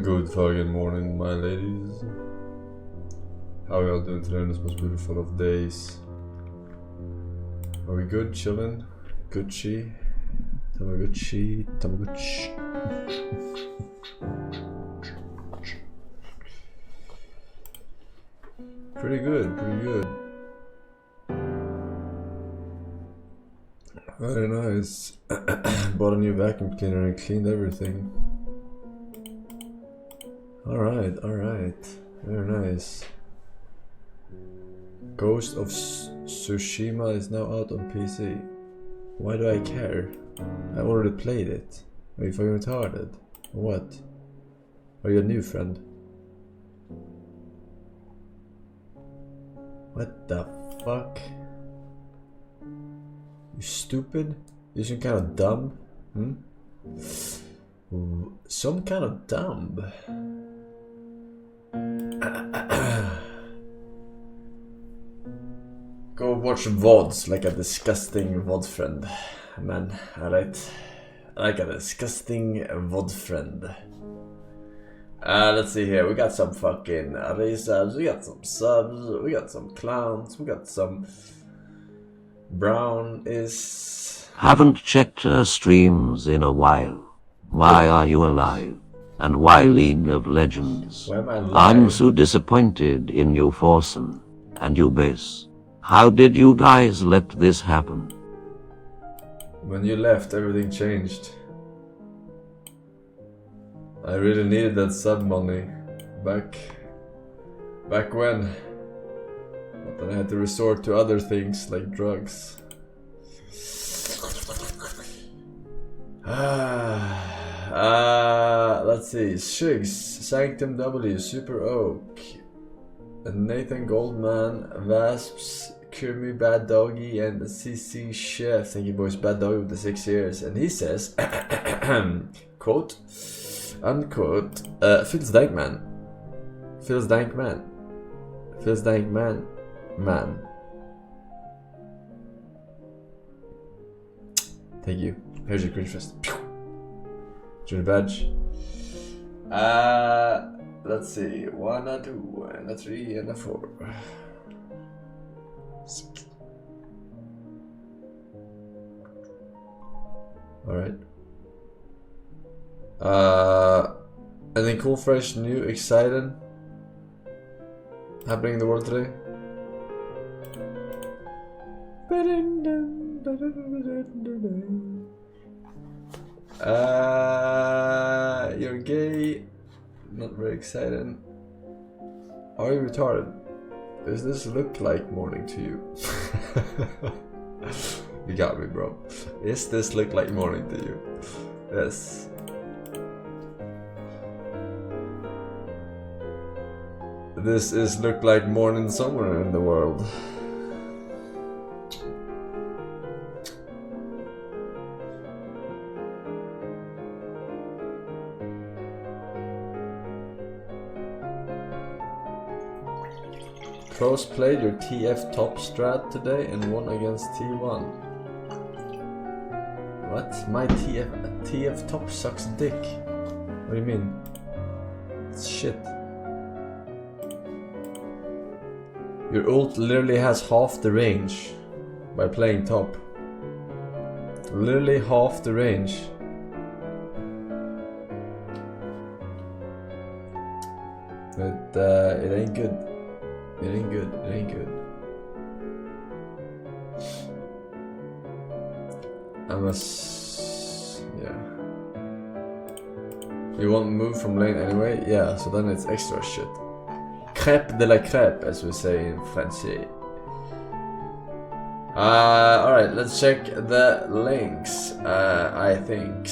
Good fucking morning, my ladies. How are y'all doing today on this most beautiful of days? Are we good, chilling? Gucci? Tamagotchi? Tamagotchi? Pretty good, pretty good. Very nice. Bought a new vacuum cleaner and cleaned everything. Alright, alright. Very nice. Ghost of Tsushima is now out on PC. Why do I care? I already played it. Are you fucking retarded? Or what? Are you a new friend? What the fuck? You stupid? You some kind of dumb? Hmm? Some kind of dumb? Go watch VODs like a disgusting VOD friend. Man, alright. Like a disgusting VOD friend. Let's see here. We got some fucking resubs, we got some subs, we got some clowns, we got some brown is. Haven't checked her streams in a while. Why are you alive? And why League of Legends? Why am I alive? I'm so disappointed in you, Forsen, and you, Base. How did you guys let this happen? When you left, everything changed. I really needed that sub money back when. But then I had to resort to other things like drugs. Let's see. Shigs, Sanctum W, Super Oak, Nathan Goldman, Vasps, Kirby, Bad Doggy, and CC Chef. Thank you, boys. Bad Doggy with the 6 years. And he says, quote, unquote, feels dank man. Feels dank man. Feels dank man. Man. Thank you. Here's your cringe fest. Join the badge. Let's see. 1, a 2, and a 3, and a 4. Alright. Anything cool, fresh, new, exciting happening in the world today? You're gay. Not very exciting. Are you retarded? Does this look like morning to you? You got me, bro. Does this look like morning to you? Yes. This is look like morning somewhere in the world. Cross played your TF top strat today and won against T1. What? My TF top sucks dick. What do you mean? It's shit. Your ult literally has half the range by playing top. Literally half the range. But it ain't good. It ain't good. It ain't good. I must... yeah. You won't move from lane anyway? Yeah, so then it's extra shit. Crêpe de la crêpe, as we say in French. Alright, let's check the links, I think.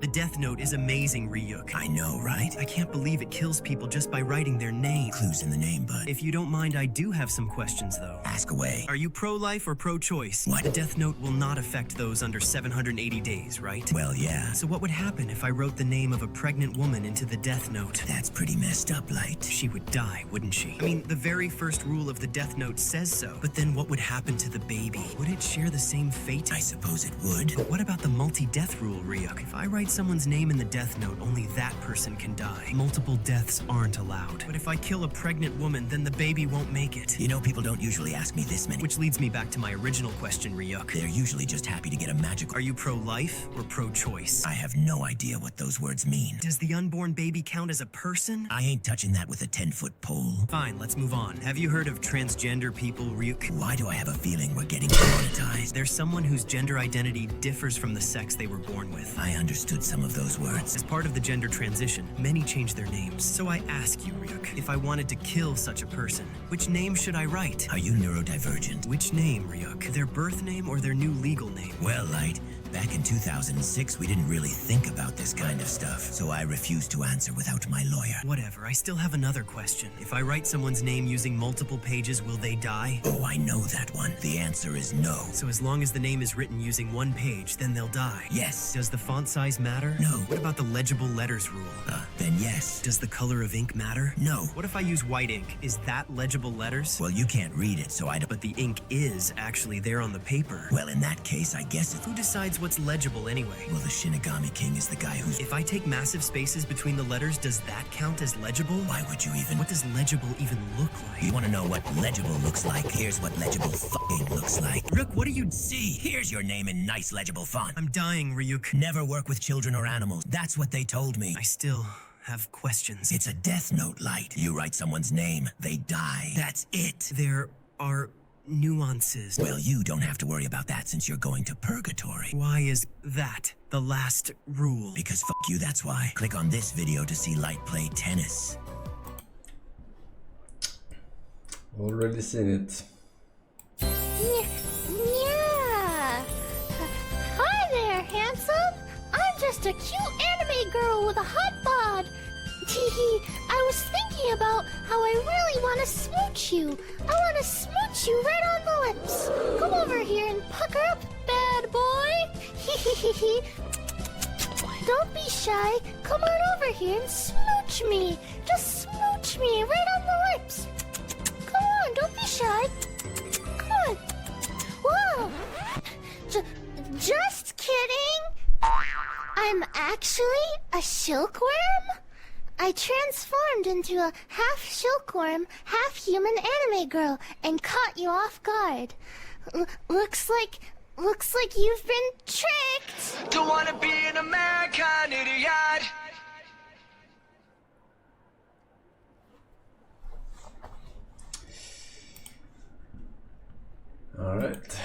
The Death Note is amazing, Ryuk. I know, right? I can't believe it kills people just by writing their name. Clues in the name, bud. If you don't mind, I do have some questions, though. Ask away. Are you pro-life or pro-choice? What? The Death Note will not affect those under 780 days, right? Well, yeah. So what would happen if I wrote the name of a pregnant woman into the Death Note? That's pretty messed up, Light. She would die, wouldn't she? I mean, the very first rule of the Death Note says so. But then what would happen to the baby? Would it share the same fate? I suppose it would. But what about the multi-death rule, Ryuk? If I write someone's name in the Death Note, only that person can die. Multiple deaths aren't allowed. But if I kill a pregnant woman, then the baby won't make it. You know, people don't usually ask me this many. Which leads me back to my original question, Ryuk. They're usually just happy to get a magical... Are you pro-life or pro-choice? I have no idea what those words mean. Does the unborn baby count as a person? I ain't touching that with a 10-foot pole. Fine, let's move on. Have you heard of transgender people, Ryuk? Why do I have a feeling we're getting demonetized? There's someone whose gender identity differs from the sex they were born with. I understood some of those words. As part of the gender transition, many change their names. So I ask you, Ryuk, if I wanted to kill such a person, which name should I write? Are you neurodivergent? Which name, Ryuk? Their birth name or their new legal name? Well, Light, back in 2006, we didn't really think about this kind of stuff, so I refused to answer without my lawyer. Whatever, I still have another question. If I write someone's name using multiple pages, will they die? Oh, I know that one. The answer is no. So as long as the name is written using one page, then they'll die? Yes. Does the font size matter? No. What about the legible letters rule? Then yes. Does the color of ink matter? No. What if I use white ink? Is that legible letters? Well, you can't read it, so I don't... But the ink is actually there on the paper. Well, in that case, I guess it's... Who decides what's legible anyway? Well, the Shinigami King is the guy who's... If I take massive spaces between the letters, does that count as legible? Why would you even... What does legible even look like? You want to know what legible looks like? Here's what legible fucking looks like. Rook, what do you... See, here's your name in nice legible font. I'm dying, Ryuk. Never work with children or animals. That's what they told me. I still have questions. It's a Death Note, Light. You write someone's name, they die. That's it. There are nuances. Well, you don't have to worry about that since you're going to purgatory. Why is that the last rule? Because fuck you, that's why. Click on this video to see Light play tennis. Already seen it. Yeah. Hi there, handsome. I'm just a cute anime girl with a hot bod. I was thinking about how I really want to smooch you. I want to smooch you right on the lips. Come over here and pucker up, bad boy. Don't be shy. Come on over here and smooch me. Just smooch me right on the lips. Come on, don't be shy. Come on. Whoa. Just kidding. I'm actually a silkworm. I transformed into a half silkworm, half human anime girl and caught you off guard. Looks like you've been tricked. Don't wanna be an American idiot. All right.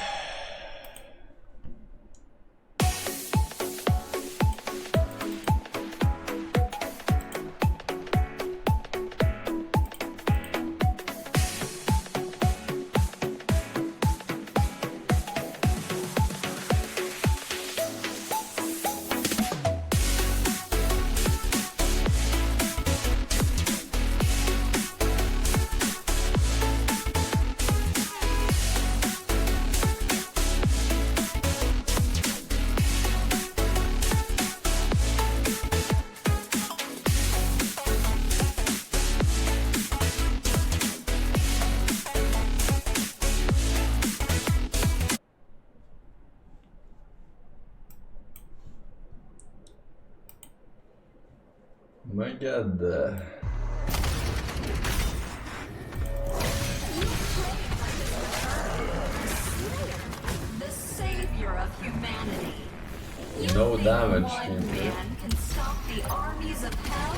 My god. The savior of humanity. No damage. One man can stop the armies of hell.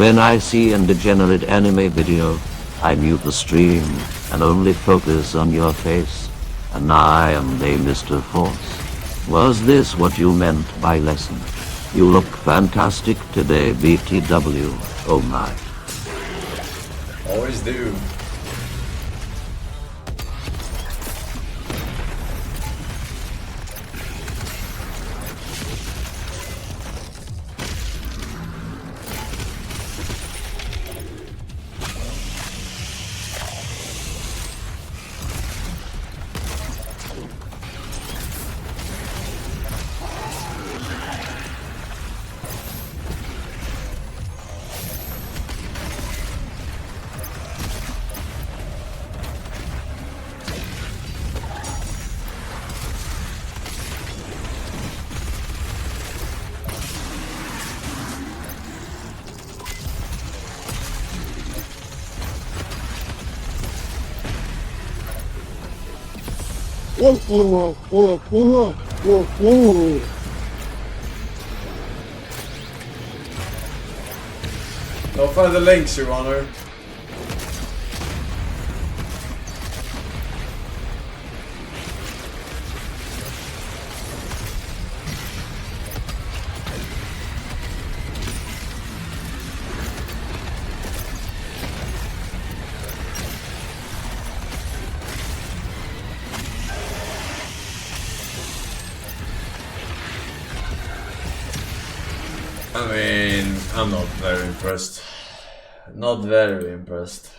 When I see a degenerate anime video, I mute the stream and only focus on your face. And I am the Mr. Force. Was this what you meant by lesson? You look fantastic today, BTW. Oh my. Always do. I'll find the links, Your Honor. I mean, I'm not very impressed. Not very impressed.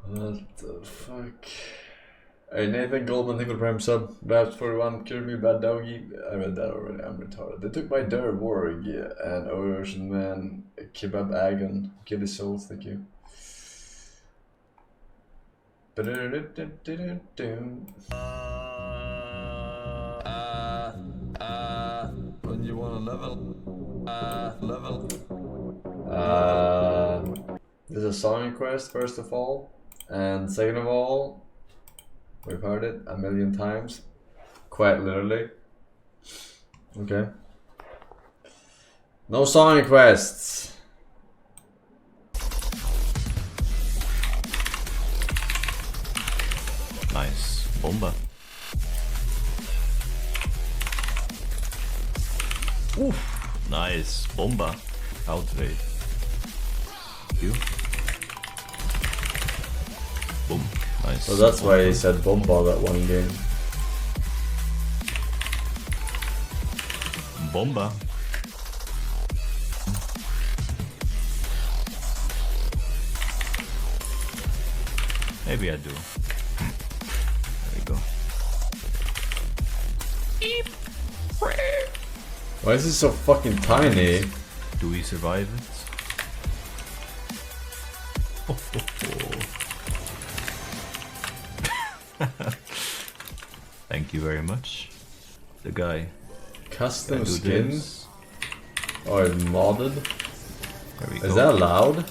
What the fuck? Hey, Nathan Goldman, thank you for Prime sub. Babs 41, Cure Me Bad Doggy. I read that already, I'm retarded. They took my Der Warg and Ocean Man, Kebab Agon, Kitty Souls, thank you. When you wanna level? There's a song request, first of all. And second of all, we've heard it a million times. Quite literally. Okay. No song requests. Nice. Bomba. Oof. Nice. Bomba. Outrage. You. Boom. Nice. So that's why he said Bomba that one game. Bomba. Maybe I do. There we go. Why is it so fucking tiny? Do we survive it? Oh, Thank you very much. The guy. Custom Do skins? this. Or modded? There we Is go. that allowed?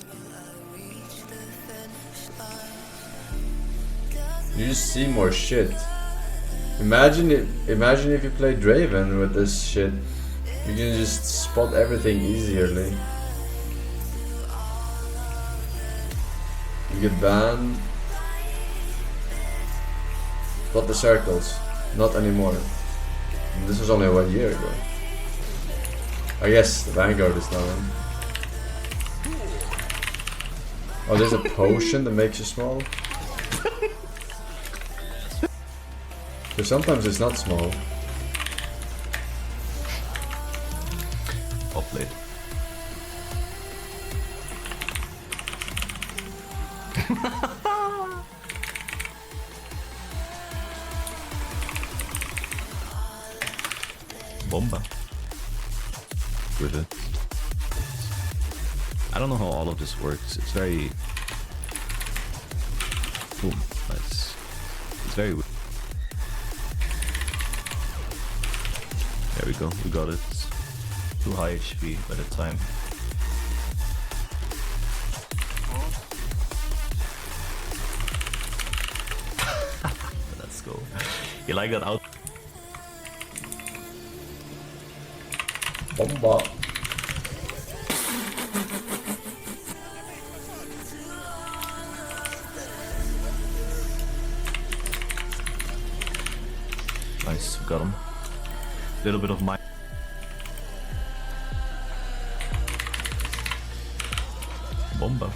You just see more shit. Imagine if you play Draven with this shit. You can just spot everything easily. You get banned. Spot the circles. Not anymore. And this was only 1 year ago. I guess the Vanguard is now in. Oh, there's a potion that makes you small. But sometimes it's not small. Off late. Bomba. With it. I don't know how all of this works. It's very... Boom. Nice. It's very weird. There we go. We got it. Too high HP by the time. Let's go. You like that out? Bomba. Nice, we got him. Little bit of my... Bomba.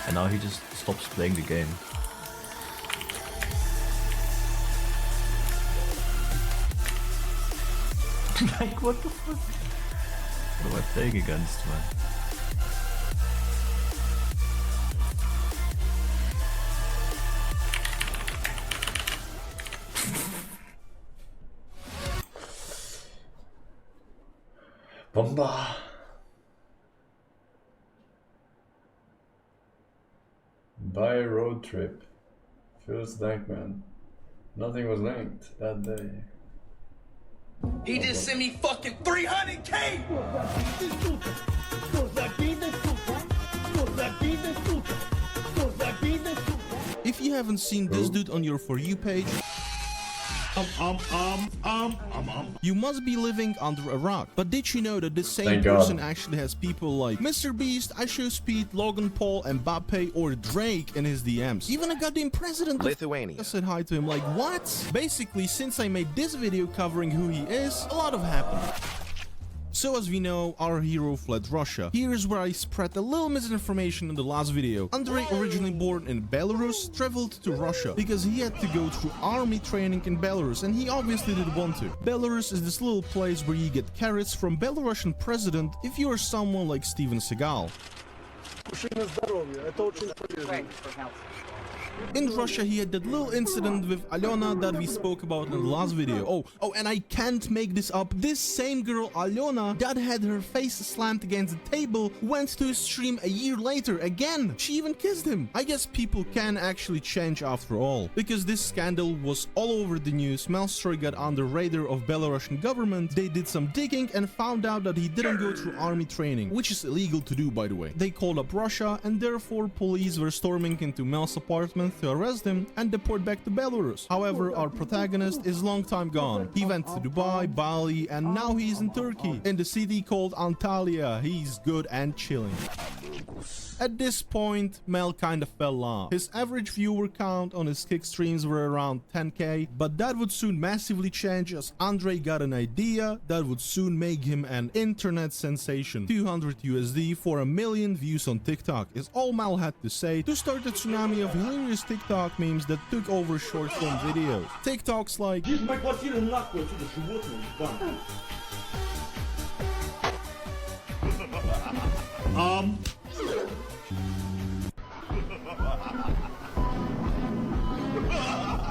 And now he just stops playing the game. Like, what the fuck? What am I playing against, man? Bomba. Buy a road trip. Feels dank, man. Nothing was linked that day. He just sent me fucking 300K! If you haven't seen this dude on your For You page, you must be living under a rock. But did you know that this same Thank person God. actually has people like Mr. Beast, I Show Speed, Logan Paul, Mbappe, or Drake in his DMs? Even a goddamn president of Lithuania said hi to him. Like, what? Basically, since I made this video covering who he is, a lot have happened. So as we know, our hero fled Russia. Here's where I spread a little misinformation in the last video. Andrei, originally born in Belarus, traveled to Russia because he had to go through army training in Belarus, and he obviously didn't want to. Belarus is this little place where you get carrots from Belarusian president if you are someone like Steven Seagal. In Russia, he had that little incident with Alena that we spoke about in the last video. Oh, and I can't make this up. This same girl, Alena, that had her face slammed against the table, went to his stream a year later again. She even kissed him. I guess people can actually change after all. Because this scandal was all over the news, Malstroy got under radar of Belarusian government. They did some digging and found out that he didn't go through army training, which is illegal to do, by the way. They called up Russia, and therefore police were storming into Mel's apartment to arrest him and deport back to Belarus. However, our protagonist is long time gone. He went to Dubai, Bali, and now he's in Turkey, in the city called Antalya. He's good and chilling. At this point, Mel kinda fell off. His average viewer count on his kick streams were around 10k, but that would soon massively change as Andrei got an idea that would soon make him an internet sensation. 200 USD for 1 million views on TikTok is all Mel had to say to start a tsunami of hilarious TikTok memes that took over short form videos. TikToks like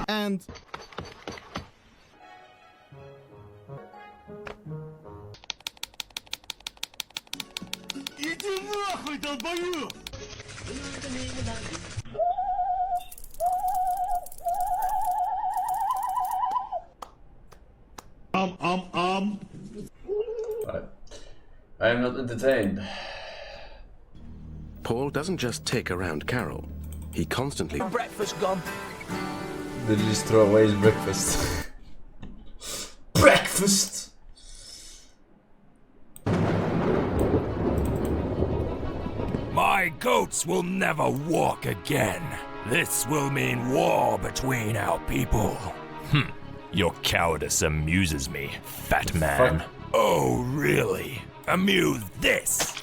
and I am not entertained. Paul doesn't just tick around Carol. He constantly... Breakfast gone. Did he just throw away his breakfast? Breakfast! My goats will never walk again. This will mean war between our people. Your cowardice amuses me, fat man. Fuck. Oh, really? Amuse this.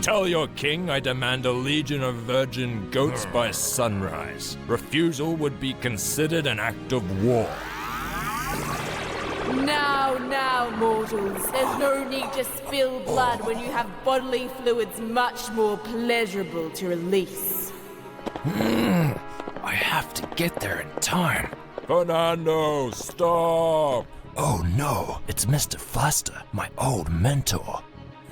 Tell your king I demand a legion of virgin goats by sunrise. Refusal would be considered an act of war. Now, mortals. There's no need to spill blood when you have bodily fluids much more pleasurable to release. I have to get there in time. Fernando, stop! Oh no, it's Mr. Faster, my old mentor.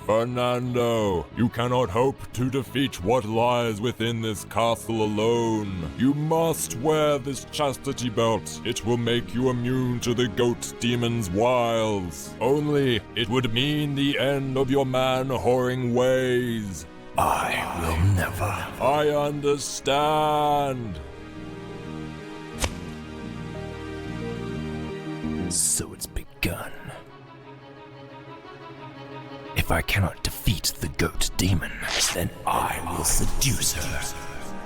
Fernando, you cannot hope to defeat what lies within this castle alone. You must wear this chastity belt. It will make you immune to the goat demon's wiles. Only, it would mean the end of your man-whoring ways. I will never. I understand. So it's begun. If I cannot defeat the goat demon, then I will seduce her.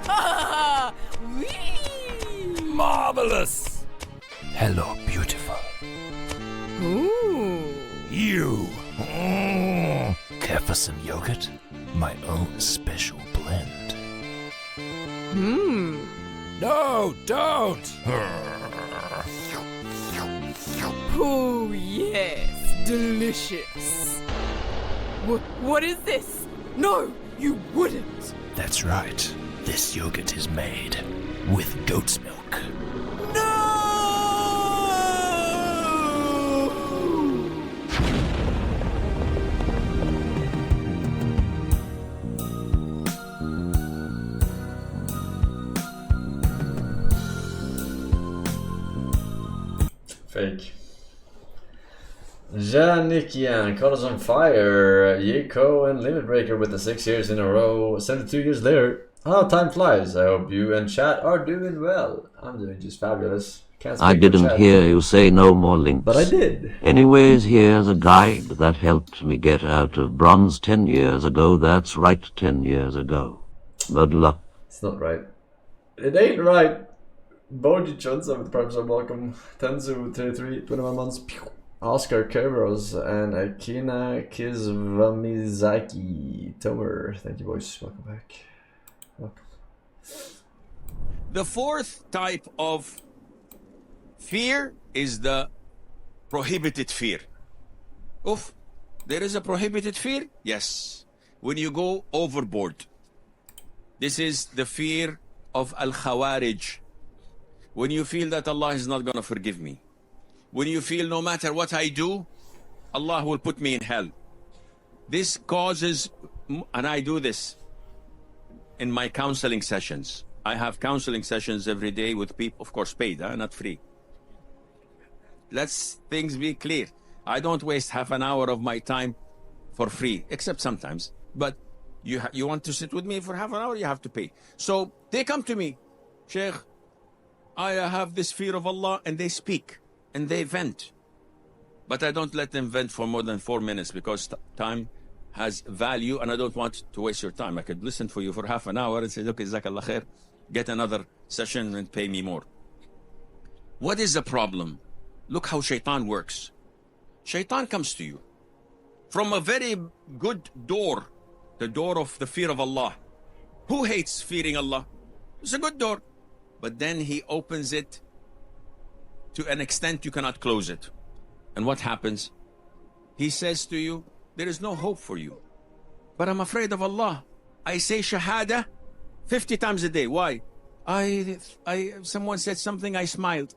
Ah! Whee! Marvelous! Hello, beautiful. Ooh. You. Care for some yogurt? My own special blend. No, don't! Oh, yes. Delicious. What is this? No, you wouldn't. That's right. This yogurt is made with goat's milk. No! Fake. Janikian caught us on fire. Yeko and Limit Breaker with the 6 years in a row. 72 years later. Oh, time flies. I hope you and chat are doing well. I'm doing just fabulous. I didn't hear you say no more links. But I did. Anyways, here's a guide that helped me get out of bronze 10 years ago. That's right, 10 years ago. Good luck. It's not right. It ain't right. Boji Chunsa with Prime Sub welcome. Tenzu 33, 21 months. Pew. Oscar Kerberos and Akina Kizvamizaki Tomer. Thank you, boys. Welcome back. Welcome. The fourth type of fear is the prohibited fear. Oof, there is a prohibited fear? Yes. When you go overboard. This is the fear of Al-Khawarij. When you feel that Allah is not going to forgive me. When you feel no matter what I do, Allah will put me in hell. This causes, and I do this in my counseling sessions. I have counseling sessions every day with people, of course paid, not free. Let's things be clear. I don't waste half an hour of my time for free, except sometimes. But you want to sit with me for half an hour, you have to pay. So they come to me, Sheikh, I have this fear of Allah, and they speak. And they vent. But I don't let them vent for more than 4 minutes because time has value and I don't want to waste your time. I could listen for you for half an hour and say, look, Jazakallah khair, get another session and pay me more. What is the problem? Look how shaitan works. Shaitan comes to you from a very good door, the door of the fear of Allah. Who hates fearing Allah? It's a good door. But then he opens it to an extent you cannot close it. And what happens? He says to you, there is no hope for you. But I'm afraid of Allah. I say shahada 50 times a day. Why? Someone said something, I smiled.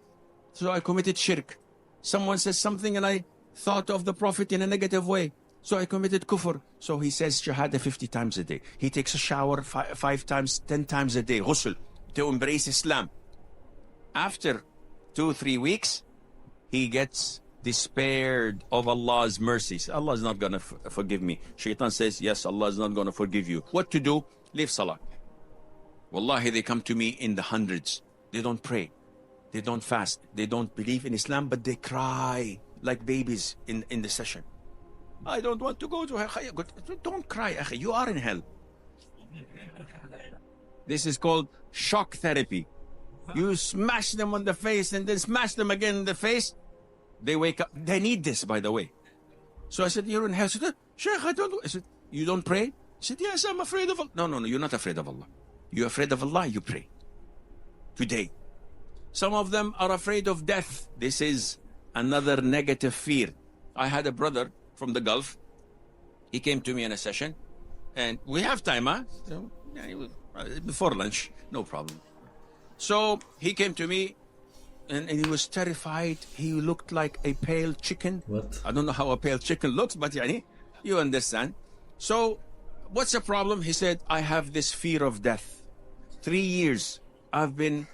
So I committed shirk. Someone says something and I thought of the Prophet in a negative way. So I committed kufr. So he says shahada 50 times a day. He takes a shower 5 times, 10 times a day. Ghusl, to embrace Islam. After 2-3 weeks, he gets despaired of Allah's mercies. Allah is not going to forgive me. Shaitan says, yes, Allah is not going to forgive you. What to do? Leave salah. Wallahi, they come to me in the hundreds. They don't pray. They don't fast. They don't believe in Islam, but they cry like babies in the session. I don't want to go to hell. Don't cry, akhi. You are in hell. This is called shock therapy. You smash them on the face and then smash them again in the face. They wake up. They need this, by the way. So I said, you're in hell. I said, Sheikh, I don't. I said, you don't pray? said, yes, I'm afraid of Allah. No, you're not afraid of Allah. You're afraid of Allah, you pray. Today. Some of them are afraid of death. This is another negative fear. I had a brother from the Gulf. He came to me in a session. And we have time, huh? So, before lunch, no problem. So he came to me and he was terrified. He looked like a pale chicken. What? I don't know how a pale chicken looks, but yani, you understand. So what's the problem? He said, I have this fear of death. 3 years I've been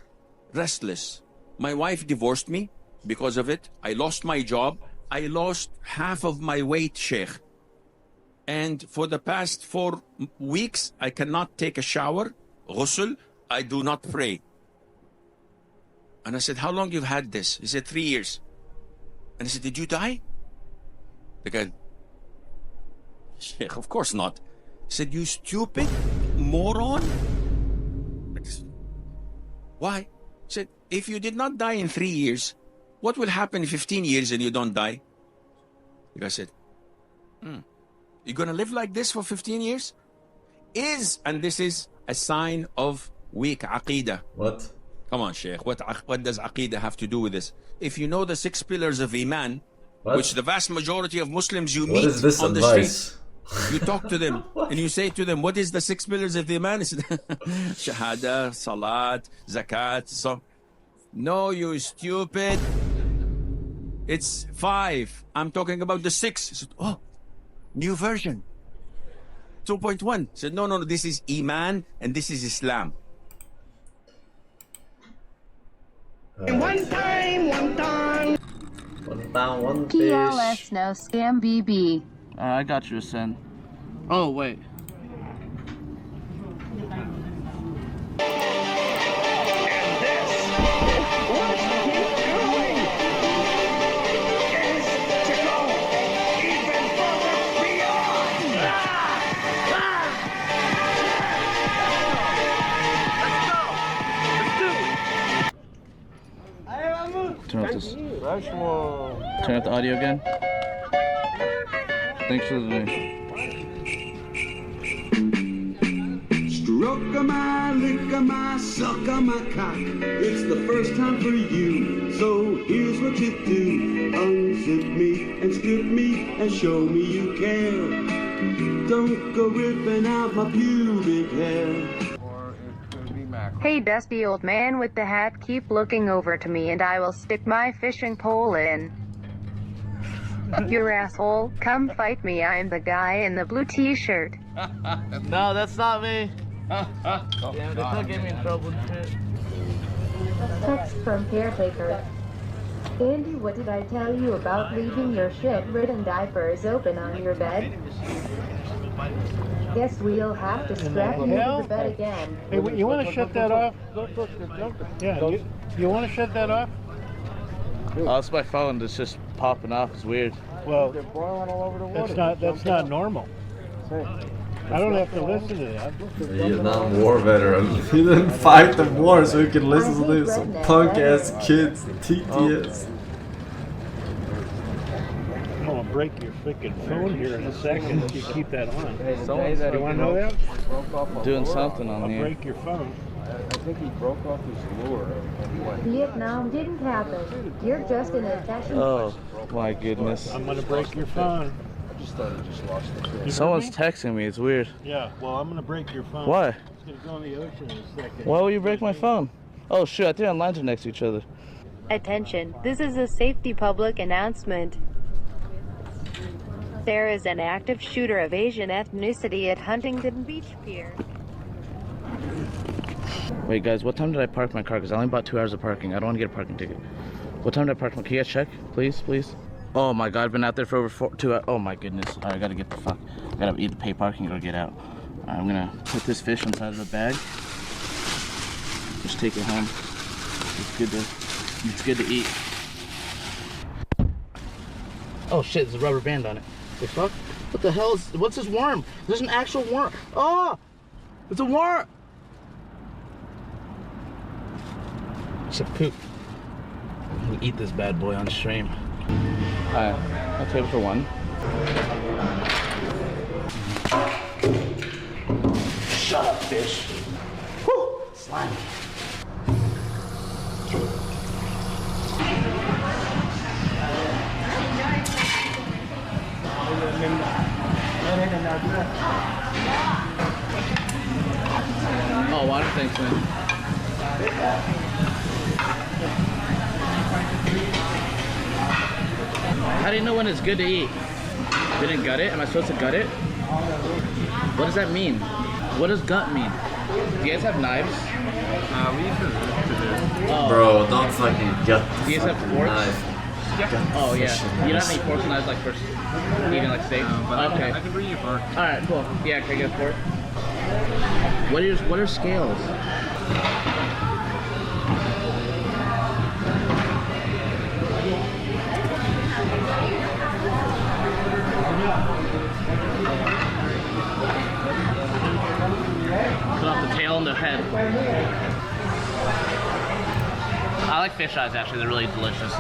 restless. My wife divorced me because of it. I lost my job. I lost half of my weight, Sheikh. And for the past 4 weeks, I cannot take a shower, ghusl. I do not pray. And I said, how long you've had this? He said, 3 years. And I said, did you die? The guy, Sheikh, of course not. He said, you stupid moron. Why? He said, if you did not die in 3 years, what will happen in 15 years and you don't die? The guy said, you're going to live like this for 15 years? And this is a sign of weak aqeedah. What? Come on, Sheikh. What does aqeedah have to do with this? If you know the 6 pillars of Iman, which the vast majority of Muslims you meet on the street, you talk to them and you say to them, what is the 6 pillars of Iman? Shahada, Salat, Zakat, so. No, you stupid. It's 5. I'm talking about the 6. He said, oh, new version. 2.1. He said, no, this is Iman and this is Islam. One time. One fish. PLS no scam BB. I got you, Sen. Oh, wait. Turn off the audio again. Thanks for the donation. Stroke my, lick my, suck my cock. It's the first time for you, so here's what you do. Unzip me and strip me and show me you care. Don't go ripping out my pubic hair. Hey dusty old man with the hat, keep looking over to me and I will stick my fishing pole in. Your asshole, come fight me, I'm the guy in the blue t-shirt. No, that's not me. Damn, that's not getting me in trouble and shit. Text from caretaker. Andy, what did I tell you about leaving your shit-ridden diapers open on your bed? Guess we'll have to strap you into the bed again. Hey, you want to shut that off? Yeah, you want to shut that off? Oh, it's my phone that's just popping off. It's weird. Well, that's not normal. I don't have to listen to that. Vietnam War veteran. He didn't fight the war, so you can listen to this. Some punk-ass kids, TTS. I'm gonna break your freaking phone here in a second if you keep that on. You want to know that? Doing something on I'll here. break your phone. I think he broke off his lure. Vietnam didn't happen. You're just in a fashion. Oh my goodness. I'm gonna break your phone. I just thought he just lost the Someone's texting me. It's weird. Yeah, well, I'm gonna break your phone. Why? It's gonna go in the ocean in a second. Why will you break my phone? Oh shoot, I think our lines are next to each other. Attention, this is a safety public announcement. There is an active shooter of Asian ethnicity at Huntington Beach Pier. Wait guys, what time did I park my car? Because I only bought 2 hours of parking. I don't want to get a parking ticket. What time did I park my car? Can you guys check? Please, please. Oh my god, I've been out there for over 2 hours. Oh my goodness. Alright, I gotta get the fuck. I gotta either pay parking or get out. Alright, I'm gonna put this fish inside of the bag. Just take it home. It's good to eat. Oh shit, there's a rubber band on it. The fuck? What the hell is, what's this worm? There's an actual worm. Oh! It's a worm! It's a poop. We eat this bad boy on stream. Alright, I'll table for one. bitch. Whew, slimy. Oh, water tanks, man. How do you know when it's good to eat? Didn't gut it? Am I supposed to gut it? What does that mean? What does gut mean? Do you guys have knives? We use it. Oh. Bro, don't fucking gut. Do you guys have forks? Knife. Oh yeah. You don't have any forks and knives like for eating like steak? But Okay. I can bring you a fork. Alright, cool. Yeah, can I get a fork? What are scales? Cut off the tail and the head. I like fish eyes actually, they're really delicious.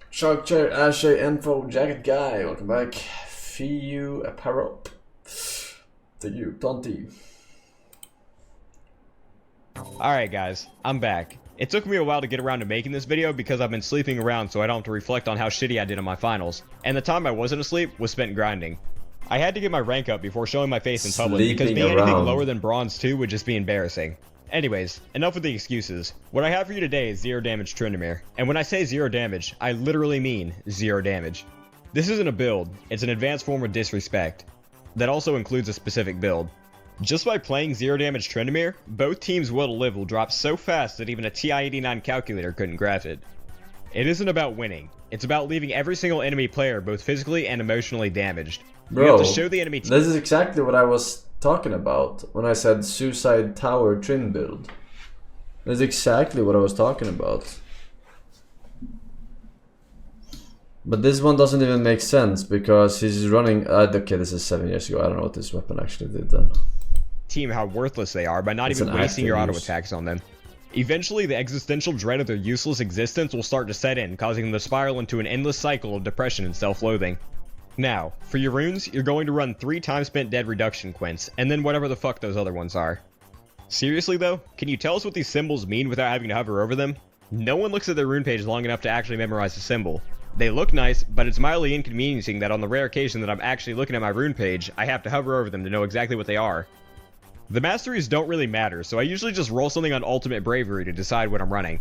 Shark Chair, Ashay, Info, Jacket Guy, welcome back. FU Apparel. Thank you, Tonti. Alright guys, I'm back. It took me a while to get around to making this video because I've been sleeping around so I don't have to reflect on how shitty I did on my finals. And the time I wasn't asleep was spent grinding. I had to get my rank up before showing my face in public because being anything lower than bronze 2 would just be embarrassing. Anyways, enough with the excuses. What I have for you today is 0 damage Tryndamere. And when I say 0 damage, I literally mean 0 damage. This isn't a build, it's an advanced form of disrespect. That also includes a specific build. Just by playing 0 damage Tryndamere, both teams' will to live will drop so fast that even a TI-89 calculator couldn't graph it. It isn't about winning, it's about leaving every single enemy player both physically and emotionally damaged. Bro, you have to show the enemy this is exactly what I was talking about when I said Suicide Tower Trin build. That's exactly what I was talking about. But this one doesn't even make sense because he's running... okay, this is 7 years ago. I don't know what this weapon actually did then. Team how worthless they are by not even wasting your auto attacks on them. Eventually, the existential dread of their useless existence will start to set in, causing them to spiral into an endless cycle of depression and self-loathing. Now, for your runes, you're going to run 3 time spent dead reduction quints, and then whatever the fuck those other ones are. Seriously though, can you tell us what these symbols mean without having to hover over them? No one looks at their rune page long enough to actually memorize the symbol. They look nice, but it's mildly inconveniencing that on the rare occasion that I'm actually looking at my rune page, I have to hover over them to know exactly what they are. The masteries don't really matter, so I usually just roll something on Ultimate Bravery to decide what I'm running.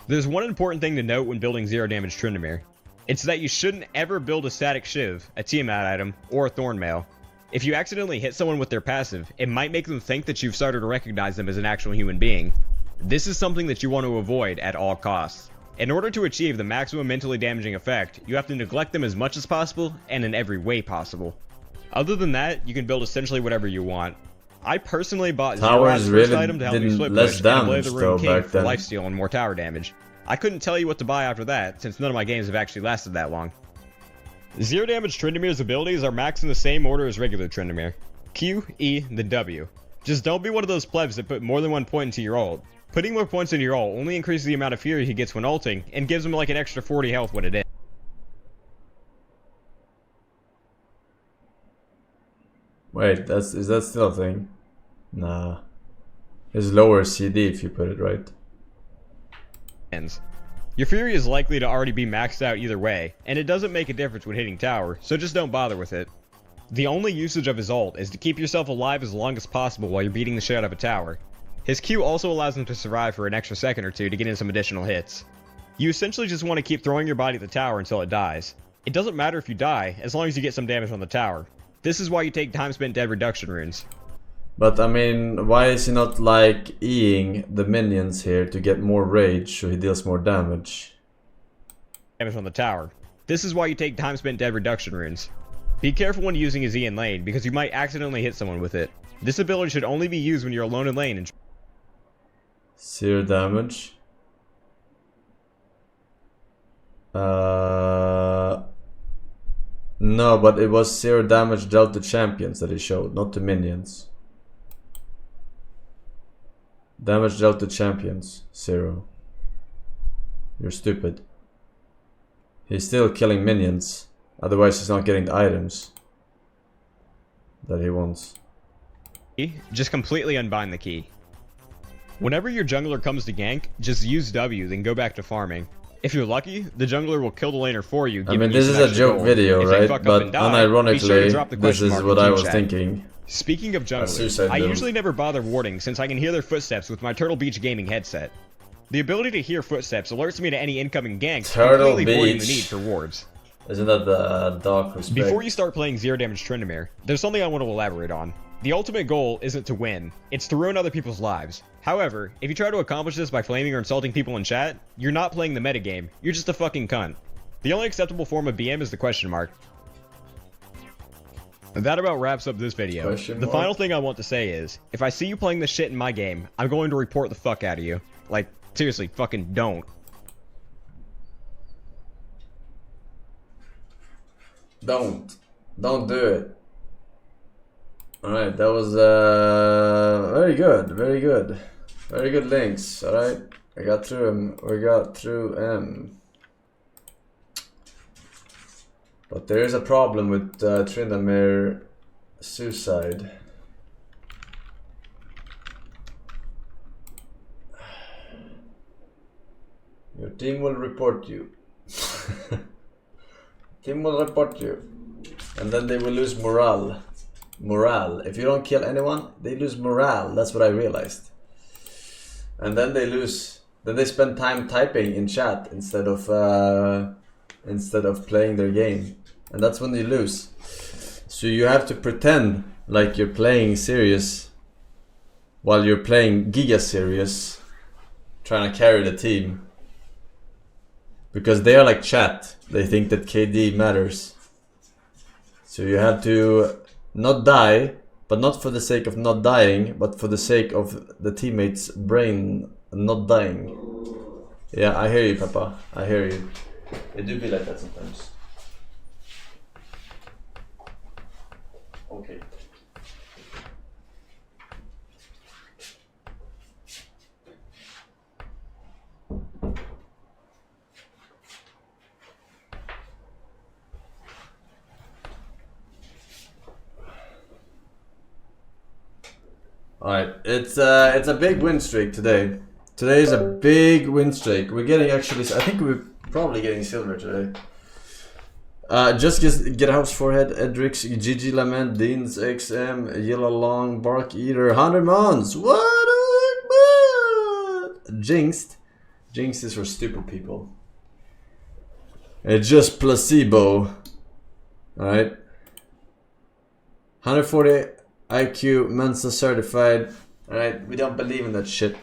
There's one important thing to note when building 0 damage Tryndamere. It's that you shouldn't ever build a static Shiv, a Tiamat item, or a Thorn Mail. If you accidentally hit someone with their passive, it might make them think that you've started to recognize them as an actual human being. This is something that you want to avoid at all costs. In order to achieve the maximum mentally damaging effect, you have to neglect them as much as possible, and in every way possible. Other than that, you can build essentially whatever you want. I personally bought Zero's first item to help me split push and I the Rune King for lifesteal and more tower damage. I couldn't tell you what to buy after that, since none of my games have actually lasted that long. 0 damage Tryndamere's abilities are maxed in the same order as regular Tryndamere. Q, E, then W. Just don't be one of those plebs that put more than 1 point into your ult. Putting more points into your ult only increases the amount of fury he gets when ulting, and gives him like an extra 40 health when it ends. Wait, is that still a thing? Nah. It's lower CD if you put it right. Your fury is likely to already be maxed out either way, and it doesn't make a difference when hitting tower, so just don't bother with it. The only usage of his ult is to keep yourself alive as long as possible while you're beating the shit out of a tower. His Q also allows him to survive for an extra second or two to get in some additional hits. You essentially just want to keep throwing your body at the tower until it dies. It doesn't matter if you die, as long as you get some damage on the tower. This is why you take time spent dead reduction runes. But I mean, why is he not like E-ing the minions here to get more rage so he deals more damage? Damage on the tower. This is why you take time spent dead reduction runes. Be careful when using his E in lane, because you might accidentally hit someone with it. This ability should only be used when you're alone in lane and 0 damage. No, but it was 0 damage dealt to champions that he showed, not to minions. Damage dealt to champions, 0. You're stupid. He's still killing minions. Otherwise he's not getting the items that he wants. Just completely unbind the key. Whenever your jungler comes to gank, just use W, then go back to farming. If you're lucky, the jungler will kill the laner for you. I mean, this is a joke video, right? But unironically, this is what I was thinking. Speaking of junglers, I usually never bother warding since I can hear their footsteps with my Turtle Beach gaming headset. The ability to hear footsteps alerts me to any incoming ganks, completely voiding the need for wards. Isn't that the Dark Respect? Before you start playing Zero Damage Tryndamere, there's something I want to elaborate on. The ultimate goal isn't to win, it's to ruin other people's lives. However, if you try to accomplish this by flaming or insulting people in chat, you're not playing the metagame, you're just a fucking cunt. The only acceptable form of BM is the question mark. That about wraps up this video. The final thing I want to say is, if I see you playing this shit in my game, I'm going to report the fuck out of you. Like, seriously, fucking don't. Don't do it. Alright, that was very good, very good. Very good links, alright? I got through them. We got through them. But there is a problem with Tryndamere suicide. Your team will report you. Team will report you. And then they will lose morale. Morale. If you don't kill anyone, they lose morale. That's what I realized. And then they lose. Then they spend time typing in chat instead of playing their game. And that's when you lose. So you have to pretend like you're playing serious while you're playing giga serious, trying to carry the team. Because they are like chat. They think that KD matters. So you have to not die, but not for the sake of not dying, but for the sake of the teammate's brain not dying. Yeah, I hear you, Papa. I hear you. It do be like that sometimes. Okay. Alright, it's a big win streak today. Today is a big win streak. We're getting actually, I think we're probably getting silver today. Just get house forehead, Edrix, Gigi Lament, Deans, XM, Yellow Long, Bark Eater, 100 months. What Jinxed. Jinxed is for stupid people. It's just placebo. Alright. 140 IQ, Mensa certified. Alright, we don't believe in that shit.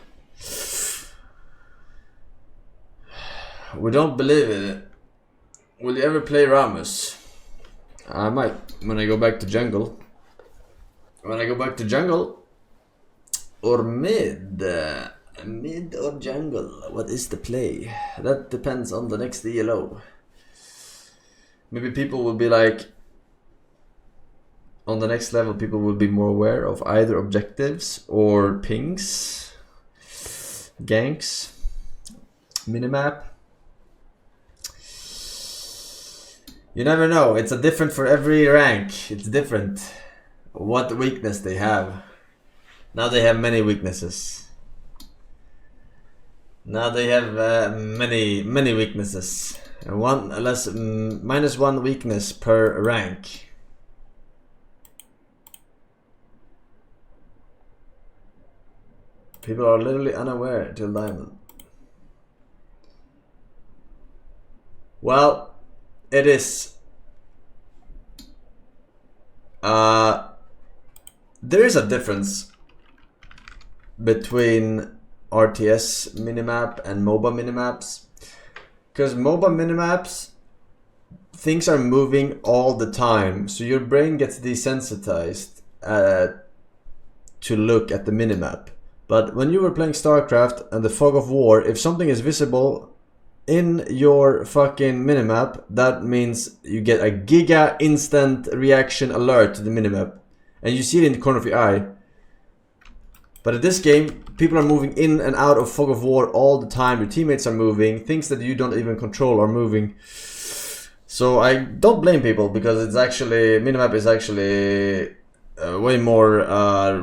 We don't believe in it. Will you ever play Ramus? I might, when I go back to jungle. When I go back to jungle. Or mid. Mid or jungle. What is the play? That depends on the next ELO. Maybe people will be like, on the next level people will be more aware of either objectives or pings, ganks, minimap. You never know. It's a different for every rank. It's different what weakness they have. Now they have many weaknesses. Now they have many weaknesses. And minus one weakness per rank. People are literally unaware till diamond. Well, it is. There is a difference between RTS minimap and MOBA minimaps. Because MOBA minimaps, things are moving all the time. So your brain gets desensitized to look at the minimap. But when you were playing StarCraft and the Fog of War, if something is visible in your fucking minimap, that means you get a giga instant reaction alert to the minimap. And you see it in the corner of your eye. But in this game, people are moving in and out of Fog of War all the time. Your teammates are moving. Things that you don't even control are moving. So I don't blame people, because it's actually, minimap is actually way more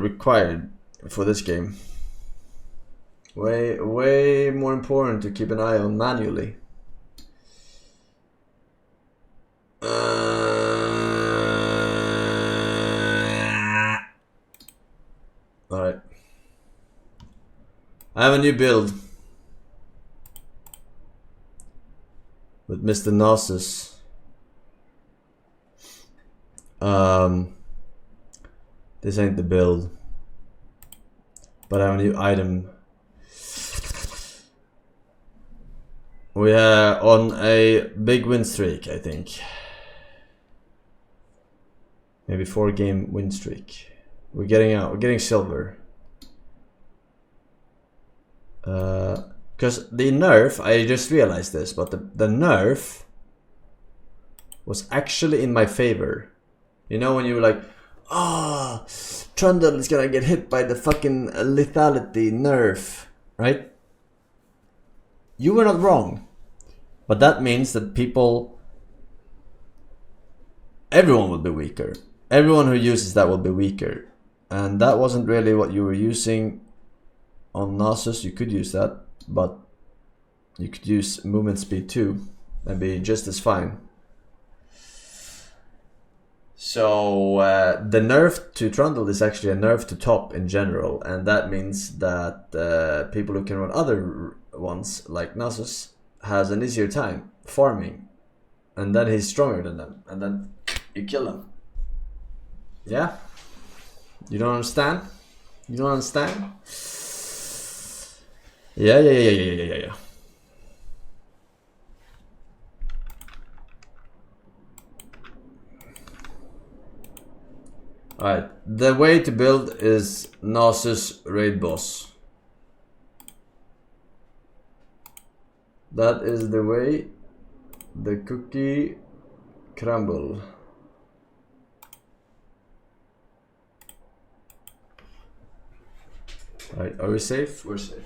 required for this game. Way more important to keep an eye on manually. Alright. I have a new build with Mr. Gnosis. This ain't the build, but I have a new item. We are on a big win streak, I think. Maybe 4-game win streak. We're getting silver. Because the nerf, I just realized this, but the nerf was actually in my favor. You know, when you were like, ah, Trundle is gonna get hit by the fucking lethality nerf, right? You were not wrong. But that means that everyone will be weaker. Everyone who uses that will be weaker. And that wasn't really what you were using on Gnosis. You could use that, but you could use movement speed too and be just as fine. So the nerf to Trundle is actually a nerf to top in general, and that means that people who can run other ones like Gnosis has an easier time farming, and then he's stronger than them, and then you kill him. Yeah? You don't understand? You don't understand? Yeah. Alright, the way to build is Gnosis Raid Boss. That is the way the cookie crumble. Alright, are we safe? We're safe.